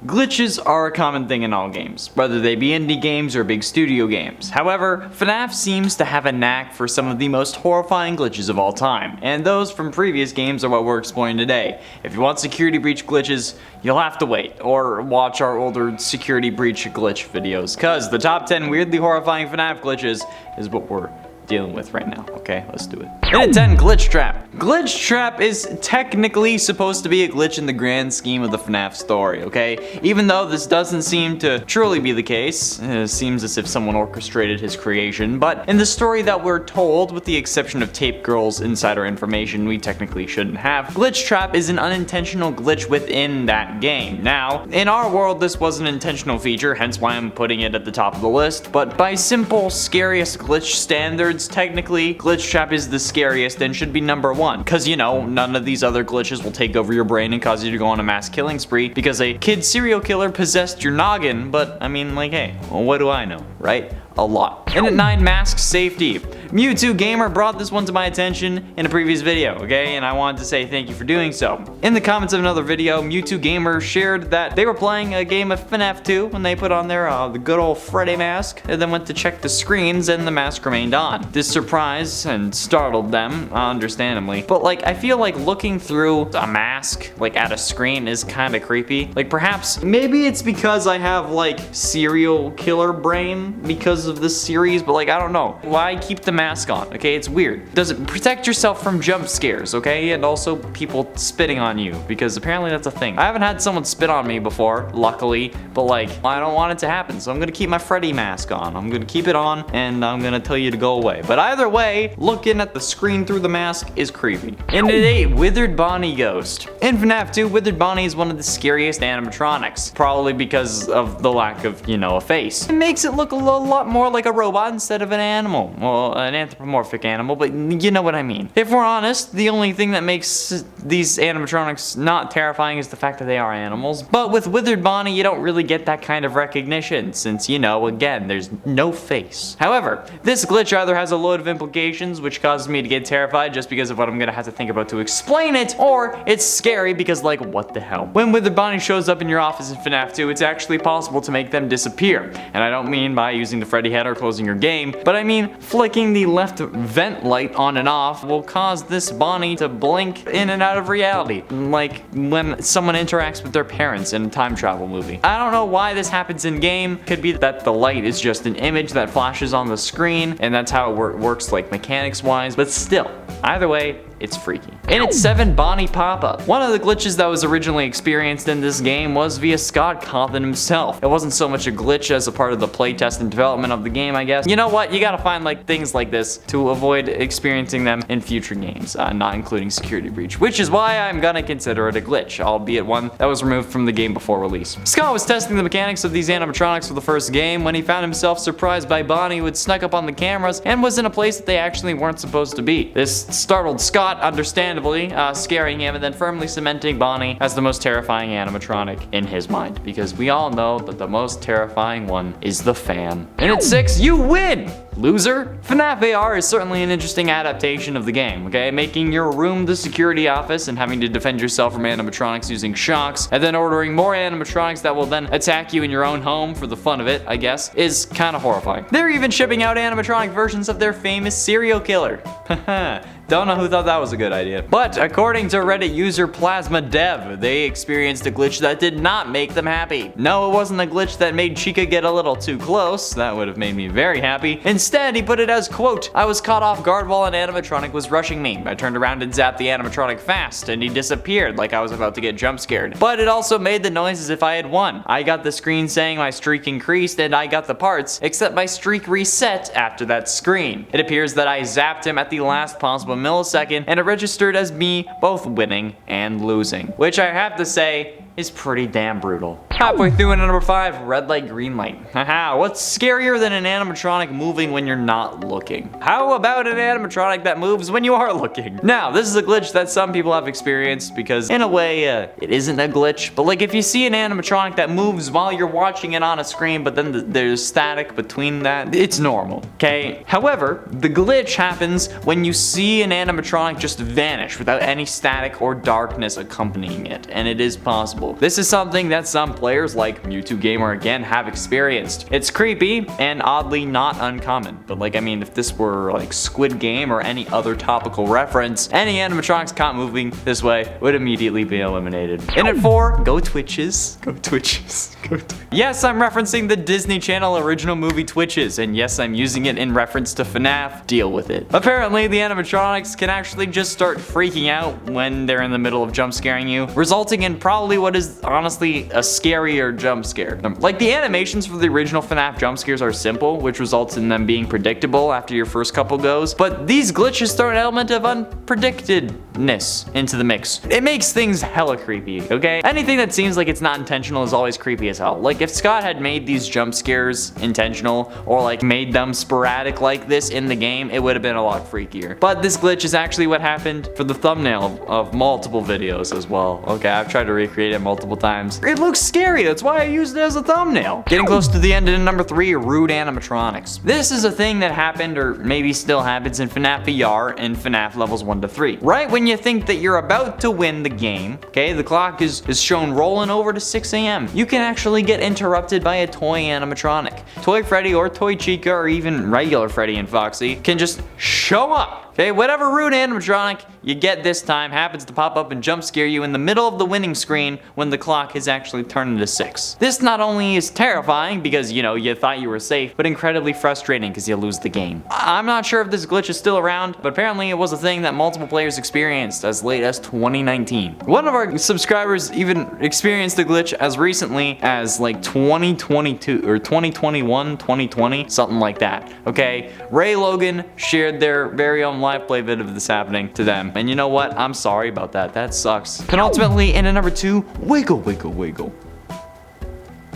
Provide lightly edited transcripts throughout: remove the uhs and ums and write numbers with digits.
Glitches are a common thing in all games, whether they be indie games or big studio games. However, FNAF seems to have a knack for some of the most horrifying glitches of all time, and those from previous games are what we're exploring today. If you want security breach glitches, you'll have to wait, or watch our older security breach glitch videos, cause the top 10 weirdly horrifying FNAF glitches is what we're dealing with right now. Okay, let's do it. And at 10, Glitch Trap. Glitch Trap is technically supposed to be a glitch in the grand scheme of the FNAF story, okay? Even though this doesn't seem to truly be the case, it seems as if someone orchestrated his creation, but in the story that we're told, with the exception of Tape Girl's insider information we technically shouldn't have, Glitch Trap is an unintentional glitch within that game. Now, in our world this was an intentional feature, hence why I'm putting it at the top of the list, but by simple, scariest glitch standards, technically, Glitch Trap is the scariest and should be number 1. Cause you know, none of these other glitches will take over your brain and cause you to go on a mass killing spree because a kid serial killer possessed your noggin, but I mean, like, hey, well, what do I know, right? A lot. And at 9, Mask Safety. Mewtwo Gamer brought this one to my attention in a previous video, okay? And I wanted to say thank you for doing so. In the comments of another video, Mewtwo Gamer shared that they were playing a game of FNAF 2 when they put on their the good old Freddy mask and then went to check the screens and the mask remained on. This surprised and startled them, understandably. But like, I feel like looking through a mask, like at a screen, is kind of creepy. Like perhaps, maybe it's because I have like serial killer brain because of this series, but like, I don't know. Why keep the mask on? Okay, it's weird. Does it protect yourself from jump scares, okay? And also people spitting on you, because apparently that's a thing. I haven't had someone spit on me before, luckily, but like, I don't want it to happen, so I'm gonna keep my Freddy mask on. I'm gonna keep it on, and I'm gonna tell you to go away. But either way, looking at the screen through the mask is creepy. And at 8, Withered Bonnie Ghost. In FNAF 2, Withered Bonnie is one of the scariest animatronics, probably because of the lack of, you know, a face. It makes it look a lot more like a robot instead of an animal. Well, an anthropomorphic animal, but you know what I mean. If we're honest, the only thing that makes these animatronics not terrifying is the fact that they are animals. But with Withered Bonnie, you don't really get that kind of recognition since, you know, again, there's no face. However, this glitch either has a load of implications which causes me to get terrified just because of what I'm gonna have to think about to explain it, or it's scary because like, what the hell? When Withered Bonnie shows up in your office in FNAF 2, it's actually possible to make them disappear. And I don't mean by using the Freddy head or closing your game, but I mean flicking the left vent light on and off will cause this Bonnie to blink in and out of reality, like when someone interacts with their parents in a time travel movie. I don't know why this happens in game. Could be that the light is just an image that flashes on the screen and that's how it works like mechanics wise, but still, either way, it's freaky. And at 7, Bonnie Pop-Up. One of the glitches that was originally experienced in this game was via Scott Cawthon himself. It wasn't so much a glitch as a part of the playtest and development of the game, I guess. You know what? You gotta find like things like this to avoid experiencing them in future games, not including Security Breach, which is why I'm gonna consider it a glitch, albeit one that was removed from the game before release. Scott was testing the mechanics of these animatronics for the first game when he found himself surprised by Bonnie, who had snuck up on the cameras and was in a place that they actually weren't supposed to be. This startled Scott, understandably, scaring him and then firmly cementing Bonnie as the most terrifying animatronic in his mind, because we all know that the most terrifying one is the fan. And at 6, you win! Loser? FNAF AR is certainly an interesting adaptation of the game, okay? Making your room the security office and having to defend yourself from animatronics using shocks, and then ordering more animatronics that will then attack you in your own home for the fun of it, I guess, is kinda horrifying. They're even shipping out animatronic versions of their famous serial killer. Haha. Don't know who thought that was a good idea. But according to Reddit user Plasma Dev, they experienced a glitch that did not make them happy. No, it wasn't a glitch that made Chica get a little too close. That would have made me very happy. Instead, he put it as, quote, "I was caught off guard while an animatronic was rushing me. I turned around and zapped the animatronic fast, and he disappeared like I was about to get jump scared. But it also made the noise as if I had won. I got the screen saying my streak increased, and I got the parts, except my streak reset after that screen. It appears that I zapped him at the last possible millisecond, and it registered as me both winning and losing," which I have to say is pretty damn brutal. Halfway through at number 5, red light, green light. Haha, what's scarier than an animatronic moving when you're not looking? How about an animatronic that moves when you are looking? Now, this is a glitch that some people have experienced because in a way, it isn't a glitch, but like if you see an animatronic that moves while you're watching it on a screen, but then there's static between that, it's normal, okay? However, the glitch happens when you see an animatronic just vanish without any static or darkness accompanying it, and it is possible. possible. This is something that some players like Mewtwo Gamer again have experienced. It's creepy and oddly not uncommon, but like, I mean, if this were like Squid Game or any other topical reference, any animatronics caught moving this way would immediately be eliminated. In at 4, go Twitches. Go Twitches. Go Twitches. Yes, I'm referencing the Disney Channel original movie Twitches, and yes, I'm using it in reference to FNAF. Deal with it. Apparently, the animatronics can actually just start freaking out when they're in the middle of jump scaring you, resulting in probably what is honestly a scarier jump scare. Like, the animations for the original FNAF jump scares are simple, which results in them being predictable after your first couple goes, but these glitches throw an element of unpredictedness into the mix. It makes things hella creepy, okay? Anything that seems like it's not intentional is always creepy as hell. Like, if Scott had made these jump scares intentional, or like made them sporadic like this in the game, it would have been a lot freakier. But this glitch is actually what happened for the thumbnail of multiple videos as well. Okay, I've tried to recreate it multiple times. It looks scary, that's why I used it as a thumbnail. Getting close to the end in number 3, rude animatronics. This is a thing that happened, or maybe still happens in FNAF VR and FNAF levels 1 to 3. Right when you think that you're about to win the game, okay, the clock is shown rolling over to 6 AM. You can actually get interrupted by a toy animatronic. Toy Freddy or Toy Chica or even regular Freddy and Foxy can just show up. Okay, whatever rude animatronic you get this time happens to pop up and jump scare you in the middle of the winning screen when the clock has actually turned to 6. This not only is terrifying because, you know, you thought you were safe, but incredibly frustrating because you lose the game. I'm not sure if this glitch is still around, but apparently it was a thing that multiple players experienced as late as 2019. One of our subscribers even experienced the glitch as recently as like 2022 or 2021, 2020, something like that. Okay, Ray Logan shared their very own live play vid of this happening to them. And you know what? I'm sorry about that. That sucks. Penultimately, in at number 2, wiggle, wiggle, wiggle.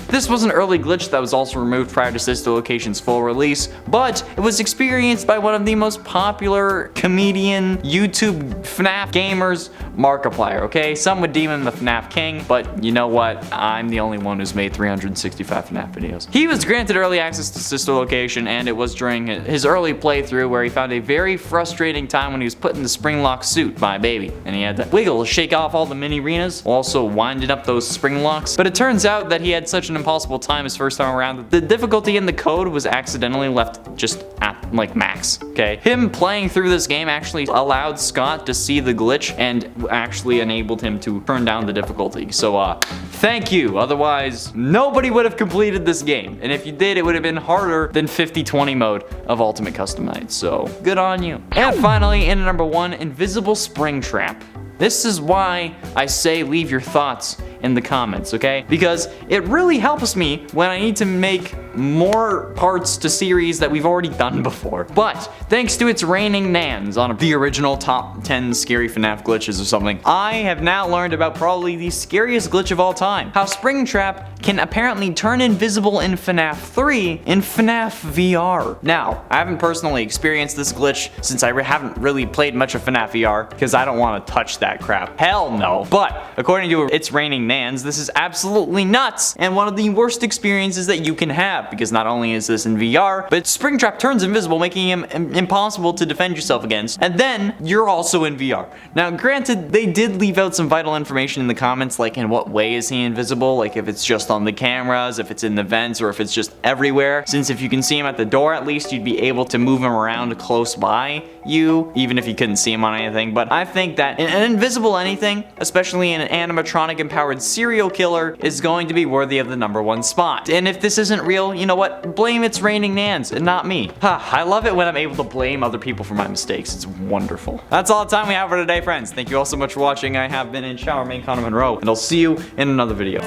This was an early glitch that was also removed prior to Sister Location's full release, but it was experienced by one of the most popular comedian YouTube FNAF gamers, Markiplier, okay? Some would deem him the FNAF king, but you know what? I'm the only one who's made 365 FNAF videos. He was granted early access to Sister Location, and it was during his early playthrough where he found a very frustrating time when he was put in the spring lock suit by a baby, and he had to wiggle to shake off all the mini arenas, while also winding up those spring locks. But it turns out that he had such an impossible time his first time around that the difficulty in the code was accidentally left just at like max, okay? Him playing through this game actually allowed Scott to see the glitch and actually enabled him to turn down the difficulty. So thank you, otherwise nobody would have completed this game, and if you did, it would have been harder than 50-20 mode of Ultimate Custom Night, so good on you. And finally, in at number 1, Invisible Springtrap. This is why I say leave your thoughts in the comments, okay? Because it really helps me when I need to make more parts to series that we've already done before. But thanks to its reigning nans on the original top 10 scary FNAF glitches or something, I have now learned about probably the scariest glitch of all time. How Springtrap can apparently turn invisible in FNAF 3 in FNAF VR. Now, I haven't personally experienced this glitch since I haven't really played much of FNAF VR because I don't want to touch that crap. Hell no. But according to its reigning nans, this is absolutely nuts and one of the worst experiences that you can have, because not only is this in VR, but Springtrap turns invisible, making him impossible to defend yourself against, and then you're also in VR. Now granted, they did leave out some vital information in the comments, like in what way is he invisible, like if it's just on the cameras, if it's in the vents, or if it's just everywhere, since if you can see him at the door at least, you'd be able to move him around close by you, even if you couldn't see him on anything. But I think that an invisible anything, especially an animatronic empowered serial killer, is going to be worthy of the #1 spot. And if this isn't real, you know what? Blame its reigning nans and not me. I love it when I'm able to blame other people for my mistakes. It's wonderful. That's all the time we have for today, friends. Thank you all so much for watching. I have been in Shower Main Connor Monroe, and I'll see you in another video.